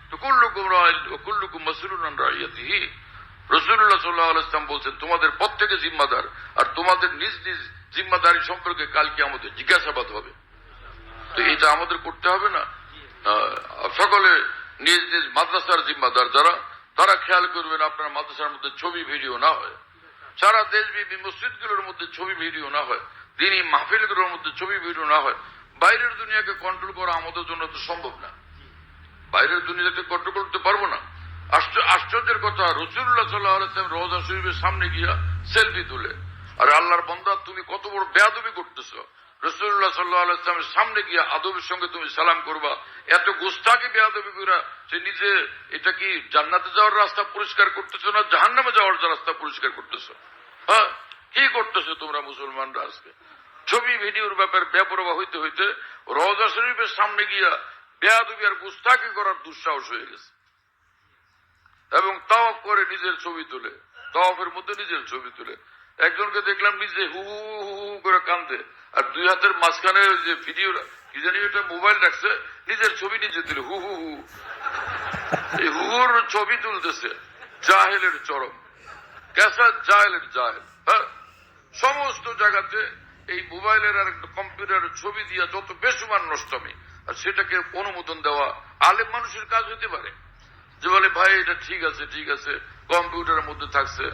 তো কুল্লুকুম রাইন ওয়া কুল্লুকুম মাসউলুন আন রাইয়াতিহি। রাসূলুল্লাহ সাল্লাল্লাহু আলাইহি ওয়াসাল্লাম বলছেন, তোমাদের প্রত্যেকে জিম্মাদার, আর তোমাদের নিজ নিজ জিম্মাদারি সম্পর্কে কালকে আমাদের জিজ্ঞাসাবাদ হবে। তো এটা আমাদের করতে হবে না? সকলে নিজ নিজ মাদ্রাসার জিম্মাদার যারা, তারা খেয়াল করবেন আপনার মাদ্রাসার মধ্যে ছবি ভিডিও না হয়, সারা দেশব্যাপী মসজিদগুলোর মধ্যে ছবি ভিডিও না হয়, দিনী মাহফিলগুলোর মধ্যে ছবি ভিডিও না হয়। বাইরের দুনিয়াকে কন্ট্রোল করা আমাদের জন্য তো সম্ভব না, বাইরের দুনিয়াকে কন্ট্রোল করতে পারবো না। আশ্চর্যের কথা, রাসূলুল্লাহ সাল্লাল্লাহু আলাইহি ওয়াসাল্লাম রওজা শরীফের সামনে গিয়া সেলফি তুলে। আর আল্লাহর বান্দা, তুমি কত বড় বেয়াদবি করতেছো! রাসূলুল্লাহ সাল্লাল্লাহু আলাইহি ওয়াসাল্লামের সামনে গিয়া আদবের সঙ্গে তুমি সালাম করবা, এত গুস্তাখি বেয়াদবি কইরা সে নিজে, এটা কি জান্নাতে যাওয়ার রাস্তা পরিষ্কার করতেছো না জাহান্নামে যাওয়ার রাস্তা পরিষ্কার করতেছো? হ্যাঁ, কি করতেছো তোমরা মুসলমানরা আজকে? ছবি ভিডিওর ব্যাপারে বেপরোয়া হইতে হইতে রওজা শরীফের সামনে গিয়া বেয়াদবি আর গুস্তাখি করার দুঃসাহস হয়ে গেছে। এবং তাওয়াফ করে নিজের ছবি তুলে, তাওয়াফের মধ্যে নিজের ছবি তুলে। একজনকে দেখলাম নিজে হু হু হু করে কান্দে, আর দুই হাতের মাঝখানে যে ভিডিও কি জানি ওটা মোবাইল রাখছে, নিজের ছবি নিজে তুলে হু হু হু, এই হুর ছবি তুলতেছে। জাহেলের চরম, কেসা জাহেলের জাহেল। হ্যাঁ, সমস্ত জায়গাতে এই মোবাইলের আর কম্পিউটারের ছবি দিয়া যত বেসুমান নষ্টমী, আর সেটাকে অনুমোদন দেওয়া আলেম মানুষের কাজ হতে পারে। যে বলে ভাই এটা ঠিক আছে ঠিক আছে, কম্পিউটারের মধ্যে থাকছে,